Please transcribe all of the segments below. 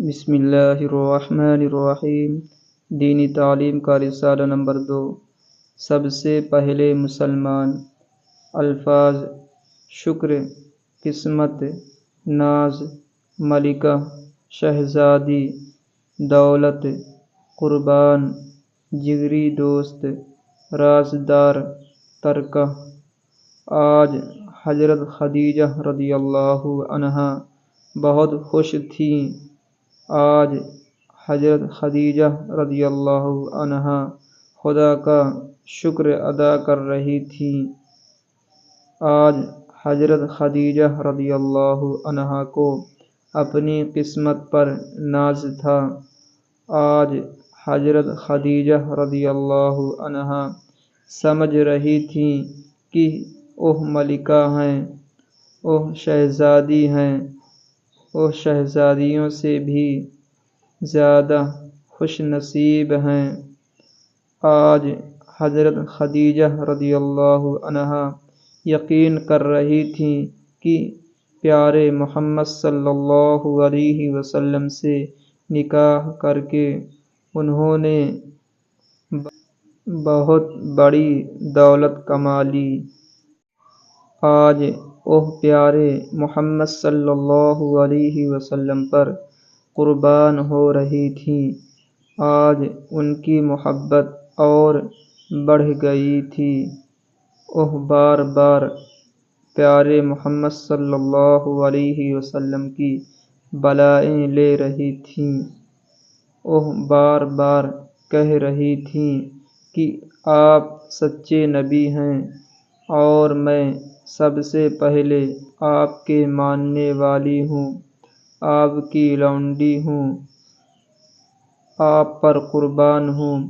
بسم اللہ الرحمن الرحیم۔ دینی تعلیم کا رسالہ نمبر 2۔ سب سے پہلے مسلمان۔ الفاظ: شکر، قسمت، ناز، ملکہ، شہزادی، دولت، قربان، جگری دوست، رازدار، ترکہ۔ آج حضرت خدیجہ رضی اللہ عنہا بہت خوش تھیں۔ آج حضرت خدیجہ رضی اللہ عنہا خدا کا شکر ادا کر رہی تھیں۔ آج حضرت خدیجہ رضی اللہ عنہا کو اپنی قسمت پر ناز تھا۔ آج حضرت خدیجہ رضی اللہ عنہا سمجھ رہی تھیں کہ وہ ملکہ ہیں، وہ شہزادی ہیں، وہ شہزادیوں سے بھی زیادہ خوش نصیب ہیں۔ آج حضرت خدیجہ رضی اللہ عنہا یقین کر رہی تھیں کہ پیارے محمد صلی اللہ علیہ وسلم سے نکاح کر کے انہوں نے بہت بڑی دولت کما لی۔ آج وہ پیارے محمد صلی اللہ علیہ وسلم پر قربان ہو رہی تھیں۔ آج ان کی محبت اور بڑھ گئی تھی۔ وہ بار بار پیارے محمد صلی اللہ علیہ وسلم کی بلائیں لے رہی تھیں۔ وہ بار بار کہہ رہی تھیں کہ آپ سچے نبی ہیں اور میں سب سے پہلے آپ کے ماننے والی ہوں، آپ کی لونڈی ہوں، آپ پر قربان ہوں،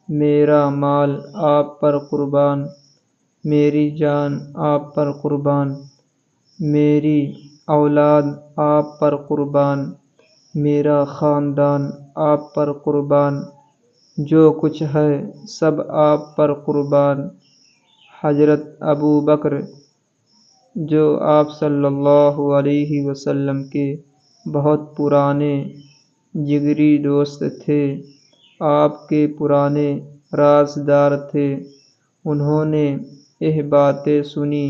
میرا مال آپ پر قربان، میری جان آپ پر قربان، میری اولاد آپ پر قربان، میرا خاندان آپ پر قربان، جو کچھ ہے سب آپ پر قربان۔ حضرت ابو بکر جو آپ صلی اللہ علیہ وسلم کے بہت پرانے جگری دوست تھے، آپ کے پرانے رازدار تھے، انہوں نے یہ باتیں سنی،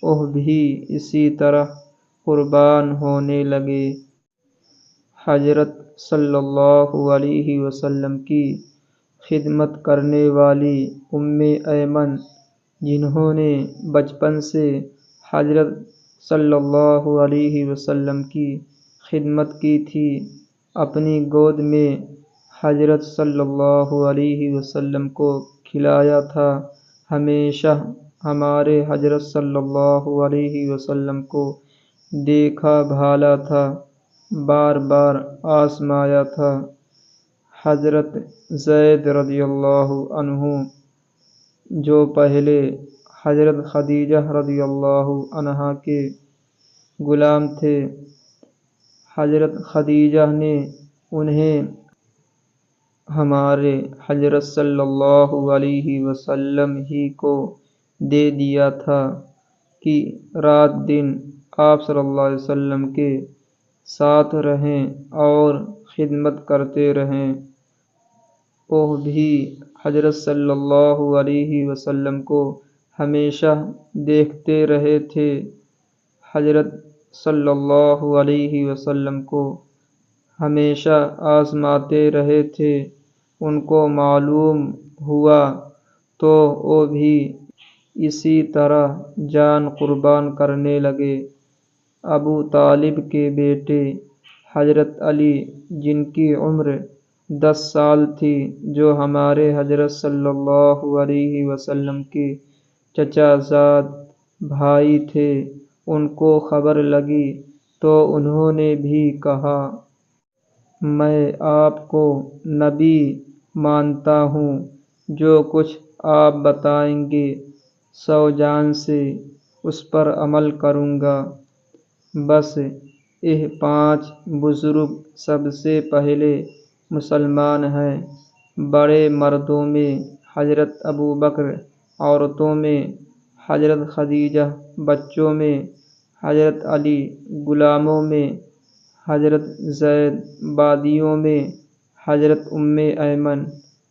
وہ بھی اسی طرح قربان ہونے لگے۔ حضرت صلی اللہ علیہ وسلم کی خدمت کرنے والی ام ایمن، جنہوں نے بچپن سے حضرت صلی اللہ علیہ وسلم کی خدمت کی تھی، اپنی گود میں حضرت صلی اللہ علیہ وسلم کو کھلایا تھا، ہمیشہ ہمارے حضرت صلی اللہ علیہ وسلم کو دیکھا بھالا تھا، بار بار آزمایا تھا۔ حضرت زید رضی اللہ عنہ جو پہلے حضرت خدیجہ رضی اللہ عنہا کے غلام تھے، حضرت خدیجہ نے انہیں ہمارے حضرت صلی اللہ علیہ وسلم ہی کو دے دیا تھا کہ رات دن آپ صلی اللہ علیہ وسلم کے ساتھ رہیں اور خدمت کرتے رہیں۔ وہ بھی حضرت صلی اللہ علیہ وسلم کو ہمیشہ دیکھتے رہے تھے، حضرت صلی اللہ علیہ وسلم کو ہمیشہ آزماتے رہے تھے۔ ان کو معلوم ہوا تو وہ بھی اسی طرح جان قربان کرنے لگے۔ ابو طالب کے بیٹے حضرت علی، جن کی عمر 10 سال تھی، جو ہمارے حضرت صلی اللہ علیہ وسلم کے چچا زاد بھائی تھے، ان کو خبر لگی تو انہوں نے بھی کہا، میں آپ کو نبی مانتا ہوں، جو کچھ آپ بتائیں گے 100 جان سے اس پر عمل کروں گا۔ بس یہ 5 بزرگ سب سے پہلے مسلمان ہیں۔ بڑے مردوں میں حضرت ابو بکر، عورتوں میں حضرت خدیجہ، بچوں میں حضرت علی، غلاموں میں حضرت زید، بعدیوں میں حضرت ام ایمن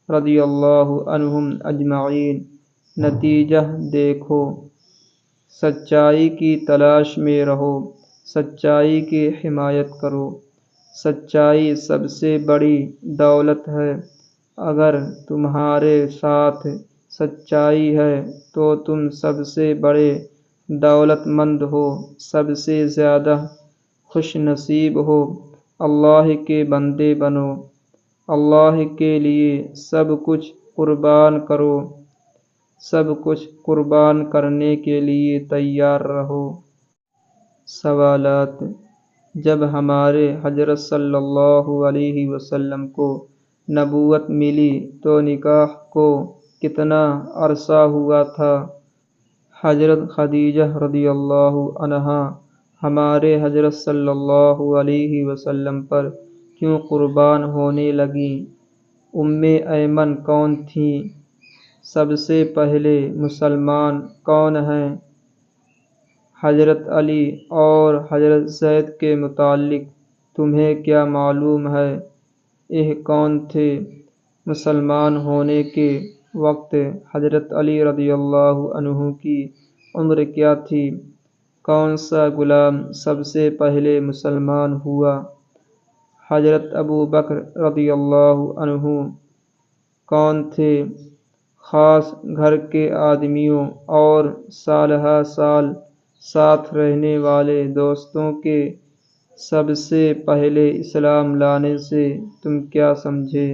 رضی اللہ عنہم اجمعین۔ نتیجہ دیکھو، سچائی کی تلاش میں رہو، سچائی کی حمایت کرو۔ سچائی سب سے بڑی دولت ہے۔ اگر تمہارے ساتھ سچائی ہے تو تم سب سے بڑے دولت مند ہو، سب سے زیادہ خوش نصیب ہو۔ اللہ کے بندے بنو، اللہ کے لیے سب کچھ قربان کرو، سب کچھ قربان کرنے کے لیے تیار رہو۔ سوالات: جب ہمارے حضرت صلی اللہ علیہ وسلم کو نبوت ملی تو نکاح کو کتنا عرصہ ہوا تھا؟ حضرت خدیجہ رضی اللہ عنہا ہمارے حضرت صلی اللہ علیہ وسلم پر کیوں قربان ہونے لگیں؟ ام ایمن کون تھیں؟ سب سے پہلے مسلمان کون ہیں؟ حضرت علی اور حضرت زید کے متعلق تمہیں کیا معلوم ہے؟ یہ کون تھے؟ مسلمان ہونے کے وقت حضرت علی رضی اللہ عنہ کی عمر کیا تھی؟ کون سا غلام سب سے پہلے مسلمان ہوا؟ حضرت ابو بکر رضی اللہ عنہ کون تھے؟ خاص گھر کے آدمیوں اور سالہ سال ساتھ رہنے والے دوستوں کے سب سے پہلے اسلام لانے سے تم کیا سمجھے؟